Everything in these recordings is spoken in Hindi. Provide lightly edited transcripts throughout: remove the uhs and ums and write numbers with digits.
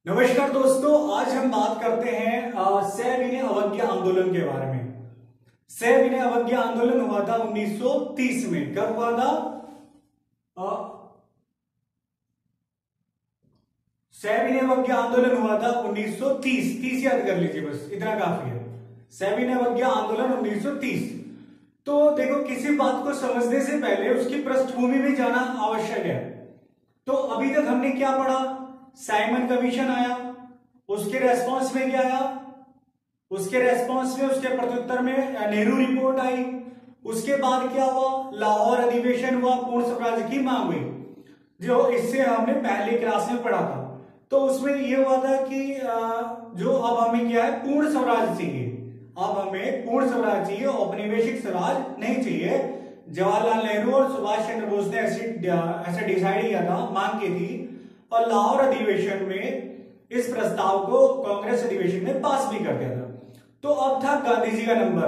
नमस्कार दोस्तों, आज हम बात करते हैं सविनय अवज्ञा आंदोलन के बारे में। सविनय अवज्ञा आंदोलन हुआ था 1930 में। कब हुआ था? सविनय अवज्ञा आंदोलन हुआ था 1930। 30 याद कर लीजिए, बस इतना काफी है। सविनय अवज्ञा आंदोलन 1930। तो देखो, किसी बात को समझने से पहले उसकी पृष्ठभूमि में जाना आवश्यक है। तो अभी तक हमने क्या पढ़ा? साइमन कमीशन आया, उसके रेस्पॉन्स में क्या आया? उसके रेस्पॉन्स में, उसके प्रत्युत्तर में नेहरू रिपोर्ट आई। उसके बाद क्या हुआ? लाहौर अधिवेशन हुआ, पूर्ण स्वराज की मांग हुई, जो इससे हमने पहले क्लास में पढ़ा था। तो उसमें यह हुआ था कि जो अब हमें क्या है, पूर्ण स्वराज चाहिए। अब हमें पूर्ण स्वराज चाहिए, औपनिवेशिक स्वराज नहीं चाहिए। जवाहरलाल नेहरू और सुभाष चंद्र बोस ने ऐसे डिसाइड किया था, मांग की थी, और लाहौर अधिवेशन में इस प्रस्ताव को कांग्रेस अधिवेशन ने पास भी कर दिया था। तो अब था गांधी जी का नंबर।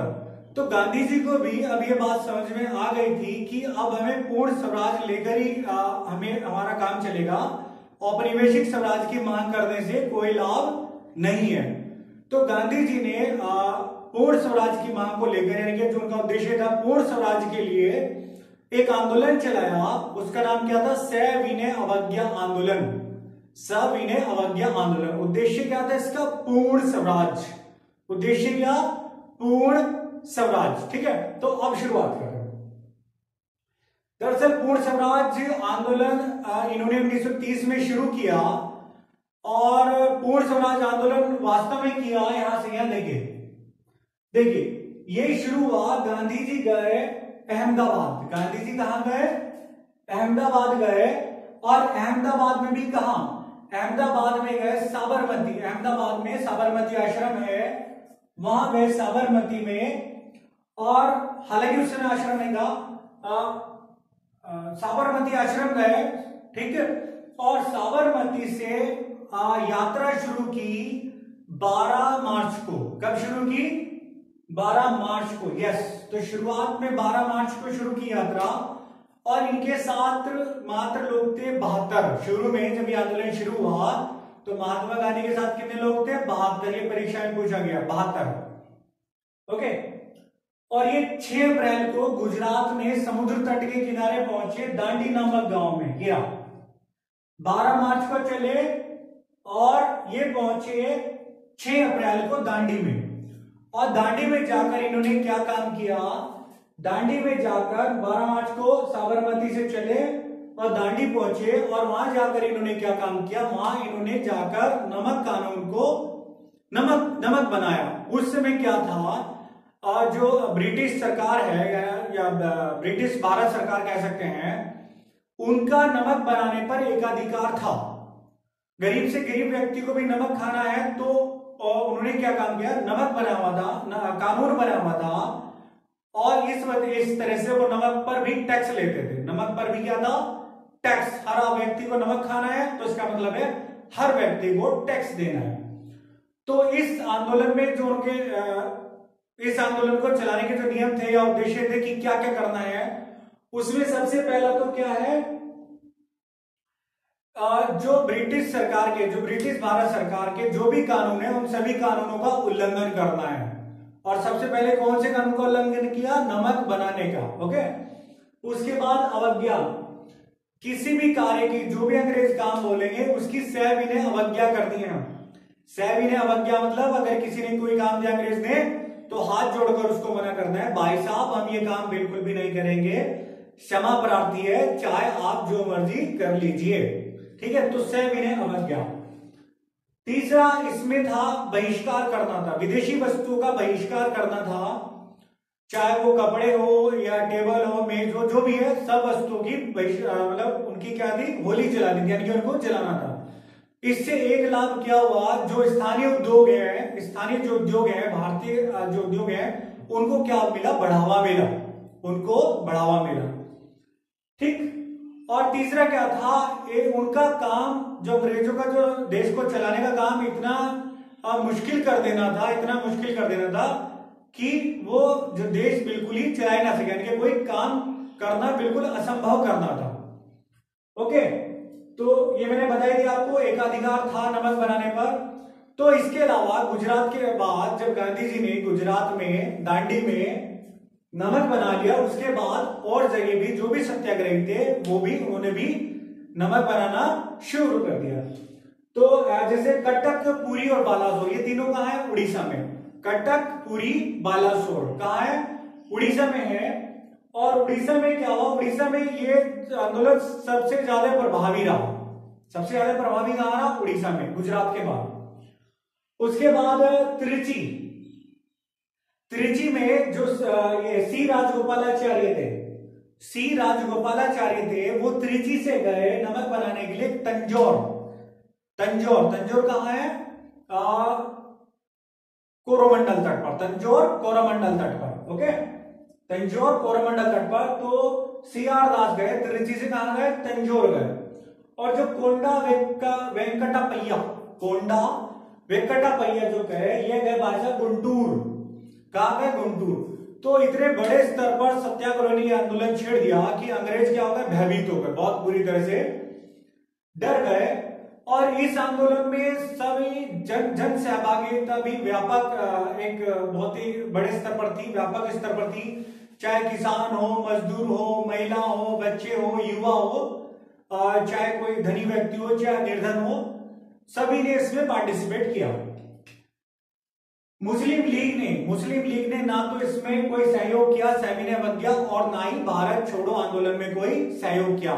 तो गांधी जी को भी अब ये बात समझ में आ गई थी कि अब हमें पूर्ण स्वराज लेकर ही हमें हमारा काम चलेगा। औपनिवेशिक स्वराज की मांग करने से कोई लाभ नहीं है। तो गांधी जी ने पूर्ण स्वराज की मांग को लेकर, यानी कि जो उनका उद्देश्य था पूर्ण स्वराज के लिए, एक आंदोलन चलाया। उसका नाम क्या था? सविनय अवज्ञा आंदोलन। सविनय अवज्ञा आंदोलन। उद्देश्य क्या था इसका? पूर्ण स्वराज। उद्देश्य क्या? पूर्ण स्वराज। ठीक है, तो अब शुरुआत करें। दरअसल पूर्ण स्वराज आंदोलन इन्होंने 1930 में शुरू किया, और पूर्ण स्वराज आंदोलन वास्तव में किया यहां से यहां देखिए, ये शुरू हुआ, गांधी जी गए अहमदाबाद। गांधी जी कहां गए? अहमदाबाद गए। और अहमदाबाद में भी कहा? अहमदाबाद में गए साबरमती। अहमदाबाद में साबरमती आश्रम है, वहां गए साबरमती में। और हालांकि उस समय आश्रम नहीं था, साबरमती आश्रम गए, ठीक है। और साबरमती से यात्रा शुरू की 12 मार्च को। कब शुरू की? 12 मार्च को। यस, तो शुरुआत में 12 मार्च को शुरू की यात्रा, और इनके साथ मात्र लोग थे 72। शुरू में जब ये आंदोलन शुरू हुआ तो महात्मा गांधी के साथ कितने लोग थे? 72। ये परीक्षा में पूछा गया, 72। ओके। और ये 6 अप्रैल को गुजरात में समुद्र तट के किनारे पहुंचे, दांडी नामक गांव में। गिरा 12 मार्च को चले, और ये पहुंचे 6 अप्रैल को दांडी में। और दांडी में जाकर इन्होंने क्या काम किया? दांडी में जाकर 12 मार्च को साबरमती से चले और दांडी पहुंचे, और वहां जाकर इन्होंने क्या काम किया? वहां इन्होंने जाकर नमक कानून को नमक बनाया। उस समय क्या था, जो ब्रिटिश सरकार है, या ब्रिटिश भारत सरकार कह सकते हैं, उनका नमक बनाने पर एकाधिकार था। गरीब से गरीब व्यक्ति को भी नमक खाना है, तो उन्होंने क्या काम किया? नमक बना हुआ था, कानून बना हुआ था, और इस तरह से वो नमक पर भी टैक्स लेते थे। नमक पर भी क्या था? टैक्स। हर व्यक्ति को नमक खाना है, तो इसका मतलब है हर व्यक्ति को टैक्स देना है। तो इस आंदोलन में जो उनके इस आंदोलन को चलाने के जो नियम थे या उद्देश्य थे कि क्या क्या करना है, उसमें सबसे पहला तो क्या है, जो ब्रिटिश सरकार के, जो ब्रिटिश भारत सरकार के जो भी कानून है, उन सभी कानूनों का उल्लंघन करना है। और सबसे पहले कौन से कानून का उल्लंघन किया? नमक बनाने का। ओके। उसके बाद अवज्ञा। किसी भी कार्य की, जो भी अंग्रेज काम बोलेंगे, उसकी सविनय अवज्ञा करनी है। सविनय अवज्ञा मतलब अगर किसी ने कोई काम दिया अंग्रेज ने, तो हाथ जोड़कर उसको मना करना है, भाई साहब हम ये काम बिल्कुल भी नहीं करेंगे, क्षमा प्रार्थी है, चाहे आप जो मर्जी कर लीजिए। ठीक है, तो सविनय अवज्ञा। तीसरा इसमें था बहिष्कार करना था, विदेशी वस्तुओं का बहिष्कार करना था, चाहे वो कपड़े हो या टेबल हो, मेज हो, जो भी है, सब वस्तुओं की मतलब उनकी क्या थी? होली जलानी थी, यानी कि उनको जलाना था। इससे एक लाभ क्या हुआ? जो स्थानीय उद्योग है, स्थानीय जो उद्योग है, भारतीय जो उद्योग है, उनको क्या मिला? बढ़ावा मिला, उनको बढ़ावा मिला। ठीक। और तीसरा क्या था? उनका काम, जो अंग्रेजों का जो देश को चलाने का काम इतना मुश्किल कर देना था, इतना मुश्किल कर देना था कि वो जो देश बिल्कुल ही चला ना सके, यानी कि कोई काम करना बिल्कुल असंभव करना था। ओके। तो ये मैंने बताई थी आपको, एकाधिकार था नमक बनाने पर। तो इसके अलावा गुजरात के बाद जब गांधी जी ने गुजरात में दांडी में नमक बना लिया, उसके बाद और जगह भी जो भी सत्याग्रही थे वो भी उन्होंने भी नमक बनाना शुरू कर दिया। तो जैसे कटक, पुरी और बालासोर, ये तीनों कहाँ है? उड़ीसा में। कटक, पुरी, बालासोर कहाँ है? उड़ीसा में है। और उड़ीसा में क्या हुआ? उड़ीसा में ये आंदोलन सबसे ज्यादा प्रभावी रहा। सबसे ज्यादा प्रभावी कहाँ रहा? उड़ीसा में, गुजरात के बाद। उसके बाद त्रिची, त्रिची में जो ये सी राजगोपालाचार्य थे, सी राजगोपालाचार्य थे, वो त्रिची से गए नमक बनाने के लिए तंजौर। तंजौर, तंजौर कहाँ है? कोरोमंडल तट पर, तंजौर कोरोमंडल तट पर। ओके, तंजौर कोरोमंडल तट पर। तो सीआर दास गए त्रिची से, कहां गए? तंजौर गए। और जो कोंडा वेंकटपैया, कोंडा वेंकटपैया जो गए, ये गए भाई साहब गुंटूर। कहां गए? गुंटूर। तो इतने बड़े स्तर पर सत्याग्रह ने आंदोलन छेड़ दिया कि अंग्रेज क्या हो गए? भयभीत हो गए, बहुत बुरी तरह से डर गए। और इस आंदोलन में सभी जन सहभागिता भी व्यापक, एक बहुत ही बड़े स्तर पर थी, व्यापक स्तर पर थी। चाहे किसान हो, मजदूर हो, महिला हो, बच्चे हो, युवा हो, चाहे कोई धनी व्यक्ति हो, चाहे निर्धन हो, सभी ने इसमें पार्टिसिपेट किया। मुस्लिम लीग ने ना तो इसमें कोई सहयोग किया सविनय अवज्ञा, और ना ही भारत छोड़ो आंदोलन में कोई सहयोग किया।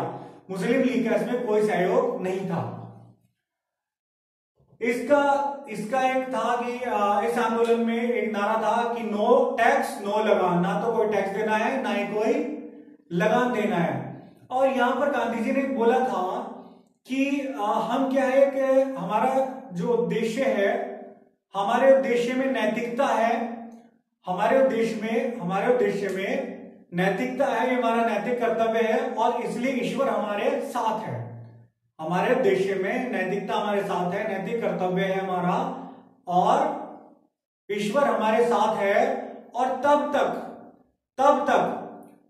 मुस्लिम लीग का इसमें कोई सहयोग नहीं था। इसका एक था कि इस आंदोलन में एक नारा था कि नो टैक्स नो लगान, ना तो कोई टैक्स देना है ना ही कोई लगान देना है। और यहां पर गांधी जी ने बोला था कि हम क्या है कि हमारा जो उद्देश्य है, हमारे उद्देश्य में नैतिकता है, हमारे उद्देश्य में नैतिकता है, ये हमारा नैतिक कर्तव्य है, और इसलिए ईश्वर हमारे साथ है। हमारे उद्देश्य में नैतिकता हमारे साथ है, नैतिक कर्तव्य है हमारा, और ईश्वर हमारे साथ है। और तब तक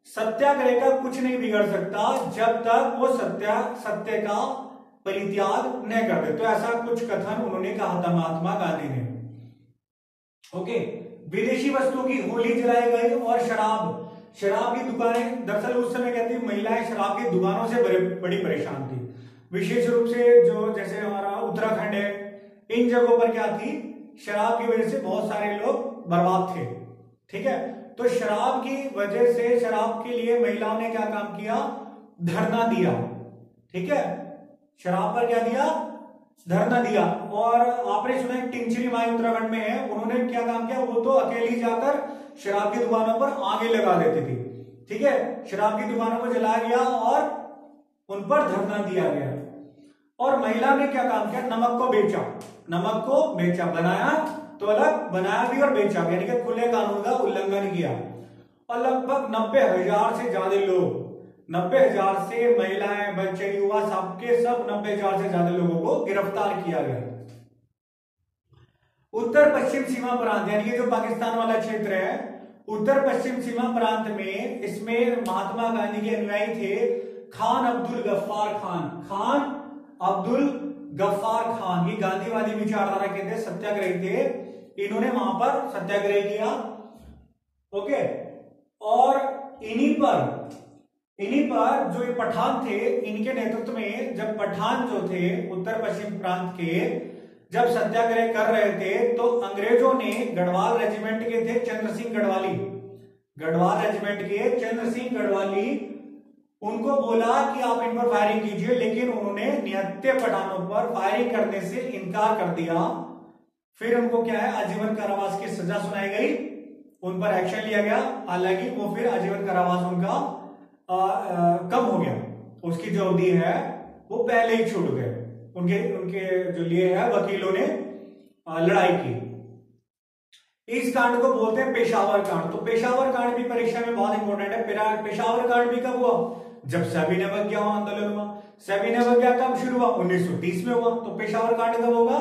सत्याग्रह का कुछ नहीं बिगड़ सकता जब तक वो सत्य का परित्याग न कर दे। तो ऐसा कुछ कथन उन्होंने कहा था महात्मा गांधी ने। ओके, विदेशी वस्तुओं की होली जलाई गई, और शराब की दुकानें, दरअसल उस समय कहती महिलाएं शराब की दुकानों से बड़ी परेशान थी। विशेष रूप से जो जैसे हमारा उत्तराखंड है, इन जगहों पर क्या थी? शराब की वजह से बहुत सारे लोग बर्बाद थे। ठीक है, तो शराब की वजह से, शराब के लिए महिलाओं ने क्या काम किया? धरना दिया। ठीक है, शराब पर क्या दिया? धरना दिया। और आपने सुना टिंचरी माई उत्तराखंड में है, उन्होंने क्या काम किया? वो तो अकेली जाकर शराब की दुकानों पर आगे लगा देती थी। ठीक है, शराब की दुकानों को जलाया गया और उन पर धरना दिया गया। और महिला ने क्या काम किया? नमक को बेचा, बनाया तो अलग, बनाया भी और बेचा, यानी कि खुले कानून का उल्लंघन किया। और लगभग 90,000 से ज्यादा लोग, 90,000 से महिलाएं, बच्चे, युवा, सबके सब 90,000 से ज्यादा लोगों को गिरफ्तार किया गया। उत्तर पश्चिम सीमा प्रांत, यानी कि जो पाकिस्तान वाला क्षेत्र है, उत्तर पश्चिम सीमा प्रांत में, इसमें महात्मा गांधी के अनुयायी थे खान अब्दुल गफ्फार खान। ये गांधीवादी विचारधारा के थे, सत्याग्रही थे, इन्होंने वहां पर सत्याग्रह किया। ओके, और इन्हीं पर जो ये पठान थे, इनके नेतृत्व में जब पठान जो थे उत्तर पश्चिम प्रांत के, जब सत्याग्रह कर रहे थे, तो अंग्रेजों ने गढ़वाल रेजिमेंट के थे चंद्र सिंह गढ़वाली, उनको बोला कि आप इन पर फायरिंग कीजिए, लेकिन उन्होंने निहत्थे पठानों पर फायरिंग करने से इनकार कर दिया। फिर उनको क्या है? आजीवन कारावास की सजा सुनाई गई, उन पर एक्शन लिया गया। हालांकि वो फिर आजीवन कारावास उनका कम हो गया, उसकी जो अवधि है वो पहले ही छूट गए। उनके जो लिए है वकीलों ने लड़ाई की। इस कांड को बोलते हैं पेशावर कांड। तो पेशावर कांड भी परीक्षा में बहुत इंपॉर्टेंट है। पेशावर कांड भी कब हुआ? जब सविनय अवज्ञा आंदोलन हुआ। सविनय अवज्ञा कब शुरू हुआ? 1930 में हुआ। तो पेशावर कांड कब होगा?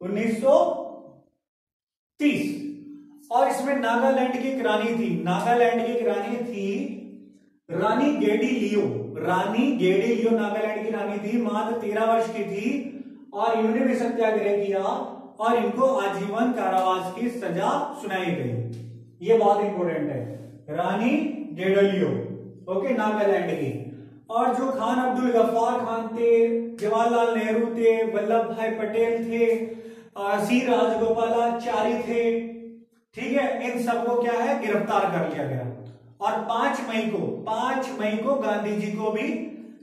1930। और इसमें नागालैंड की एक रानी थी, रानी गेडी लियो नागालैंड की रानी थी, मात्र 13 वर्ष की थी और इन्होंने भी सत्याग्रह किया और इनको आजीवन कारावास की सजा सुनाई गई। ये बहुत इंपॉर्टेंट है, रानी गेडलियो, ओके, नागालैंड की। और जो खान अब्दुल गफ्फार खान थे, जवाहरलाल नेहरू थे, वल्लभ भाई पटेल थे, सी राजगोपालाचारी थे, ठीक है, इन सबको क्या है गिरफ्तार कर लिया गया। और 5 मई को गांधी जी को भी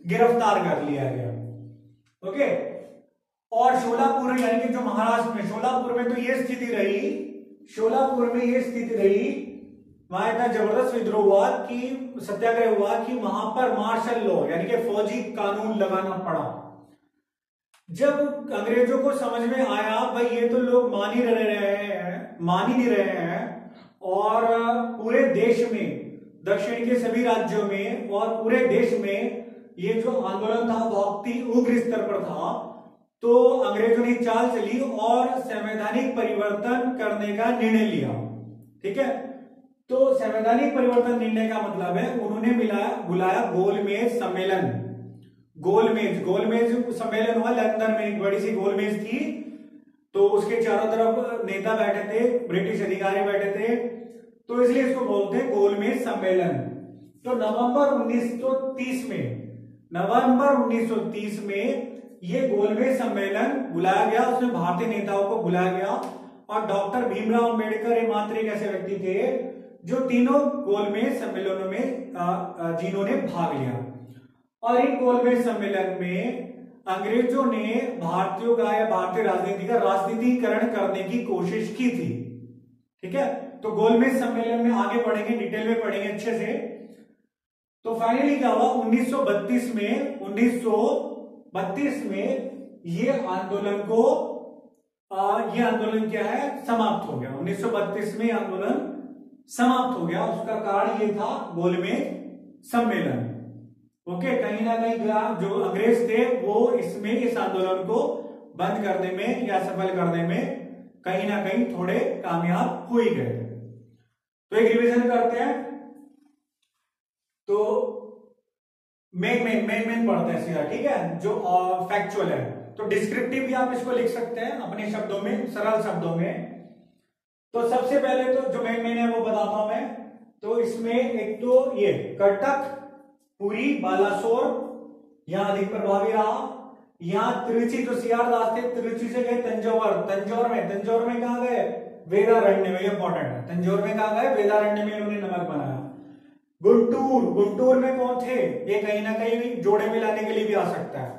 गिरफ्तार कर लिया गया, ओके। और शोलापुर यानी कि जो महाराष्ट्र में शोलापुर में तो ये स्थिति रही, वहां इतना जबरदस्त विद्रोह हुआ कि सत्याग्रह हुआ कि वहां पर मार्शल लॉ यानी कि फौजी कानून लगाना पड़ा। जब अंग्रेजों को समझ में आया भाई ये तो लोग मान ही नहीं रहे हैं और पूरे देश में, दक्षिण के सभी राज्यों में और पूरे देश में ये जो आंदोलन था बहुत ही उग्र स्तर पर था, तो अंग्रेजों ने चाल चली और संवैधानिक परिवर्तन करने का निर्णय लिया, ठीक है। तो संवैधानिक परिवर्तन निर्णय का मतलब है उन्होंने बुलाया गोलमेज सम्मेलन। गोलमेज सम्मेलन हुआ लंदन में, एक बड़ी सी गोलमेज थी, तो उसके चारों तरफ नेता बैठे थे, ब्रिटिश अधिकारी बैठे थे, तो इसलिए इसको बोलते हैं गोलमेज सम्मेलन। तो नवंबर 1930 में ये गोलमेज सम्मेलन बुलाया गया, उसमें भारतीय नेताओं को बुलाया गया और डॉक्टर भीमराव अंबेडकर एकमात्र एक ऐसे व्यक्ति थे जो तीनों गोलमेज सम्मेलनों में जिन्होंने भाग लिया। और इन गोलमेज सम्मेलन में अंग्रेजों ने भारतीयों का या भारतीय राजनीति का राजनीतिकरण करने की कोशिश की थी, ठीक है। तो गोलमेज सम्मेलन में आगे पढ़ेंगे, डिटेल में पढ़ेंगे अच्छे से। तो फाइनली क्या हुआ 1932 में ये आंदोलन क्या है समाप्त हो गया। 1932 में आंदोलन समाप्त हो गया, उसका कारण ये था गोलमेज सम्मेलन, ओके। कहीं ना कहीं जो अंग्रेज थे वो इस आंदोलन को बंद करने में या सफल करने में कहीं ना कहीं थोड़े कामयाब हो ही गए। तो एक रिवीजन करते हैं, तो मेन पढ़ते हैं सीधा, ठीक है, जो फैक्चुअल है। तो डिस्क्रिप्टिव भी आप इसको लिख सकते हैं अपने शब्दों में, सरल शब्दों में। तो सबसे पहले तो जो मेन है वो बताता हूं मैं। तो इसमें एक तो ये कटक, पुरी, बालासोर यहां अधिक प्रभावी रहा। यहां त्रिची जो सीआर दास थे, त्रिची से गए तंजौर में कहां गए वेदारण्य में, इंपॉर्टेंट है। तंजौर में कहां गए वेदारण्य में इन्होंने नमक बनाया। गुंटूर में कौन थे, ये कहीं ना कहीं जोड़े में लाने के लिए भी आ सकता है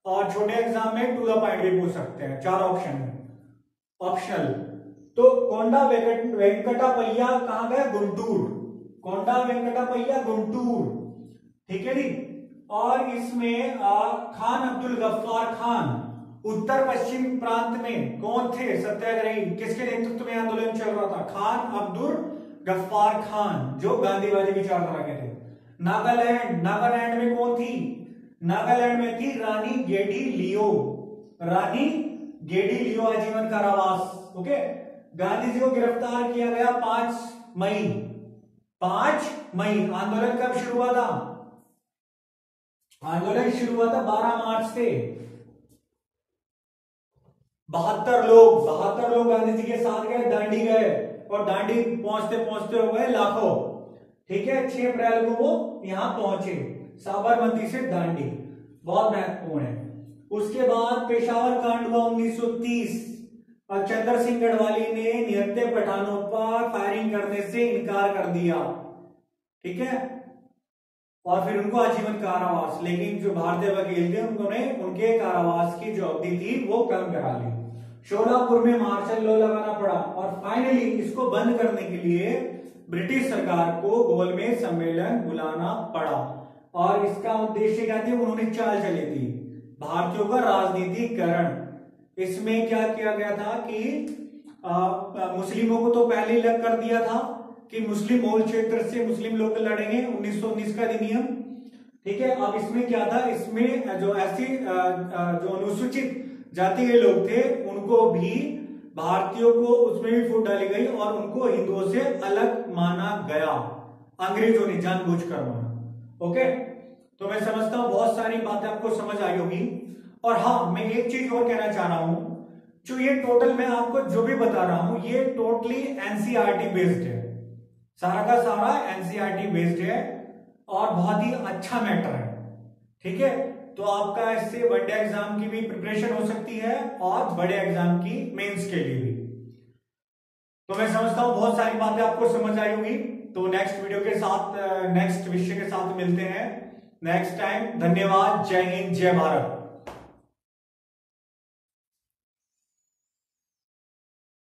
और छोटे एग्जाम में टू द पॉइंट भी पूछ सकते हैं, 4 ऑप्शन में ऑप्शनल। तो कोंडा वेंकटापल्या कहां गए गुंटूर, कोंडा वेंकटापल्या गुंटूर, ठीक है जी। और इसमें खान अब्दुल गफ्फार खान उत्तर पश्चिम प्रांत में कौन थे सत्याग्रही, किसके नेतृत्व में आंदोलन चल रहा था, खान अब्दुल गफ्फार खान जो गांधीवादी विचारधारा के थे। नागालैंड में कौन थी, नागालैंड में थी रानी गेडी लियो आजीवन कारावास, ओके। गांधी जी को गिरफ्तार किया गया 5 मई। आंदोलन कब शुरू हुआ था, आंदोलन शुरू हुआ था 12 मार्च से। 72 लोग गांधी जी के साथ गए, दांडी गए और दांडी पहुंचते हो गए लाखों, ठीक है। 6 अप्रैल को वो यहां पहुंचे, साबरमती से दांडी, बहुत महत्वपूर्ण है। उसके बाद पेशावर कांड हुआ 1930 और चंद्र सिंह गढ़वाली ने निहत्थे पठानों पर फायरिंग करने से इनकार कर दिया, ठीक है। और फिर उनको आजीवन कारावास, लेकिन जो भारतीय वकील थे उन्होंने उनके कारावास की जो अवधि थी वो कम करा ली। शोलापुर में मार्शल लॉ लगाना पड़ा और फाइनली इसको बंद करने के लिए ब्रिटिश सरकार को गोलमेज सम्मेलन बुलाना पड़ा। और इसका उद्देश्य क्या था, उन्होंने चाल चली थी भारतीयों का राजनीतिकरण। इसमें क्या किया गया था कि मुस्लिमों को तो पहले ही अलग कर दिया था कि मुस्लिम मूल क्षेत्र से मुस्लिम लोग लड़ेंगे, 1919 का अधिनियम, ठीक है। अब इसमें क्या था, इसमें जो ऐसी जो अनुसूचित जाति के लोग थे उनको भी, भारतीयों को उसमें भी फूट डाली गई और उनको हिंदुओं से अलग माना गया, अंग्रेजों ने जानबूझकर माना। ओके, तो मैं समझता हूं बहुत सारी बातें आपको समझ आई होगी। और हाँ, मैं एक चीज और कहना चाह रहा हूं, जो ये टोटल मैं आपको जो भी बता रहा हूं ये टोटली एनसीईआरटी बेस्ड है, सारा का सारा एनसीईआरटी बेस्ड है और बहुत ही अच्छा मैटर है। ठीक है, तो आपका इससे वनडे एग्जाम की भी प्रिपरेशन हो सकती है और बड़े एग्जाम की मेंस के लिए भी। तो मैं समझता हूं बहुत सारी बातें आपको समझ आई होगी। तो नेक्स्ट वीडियो के साथ, नेक्स्ट विषय के साथ मिलते हैं नेक्स्ट टाइम। धन्यवाद, जय हिंद, जय भारत।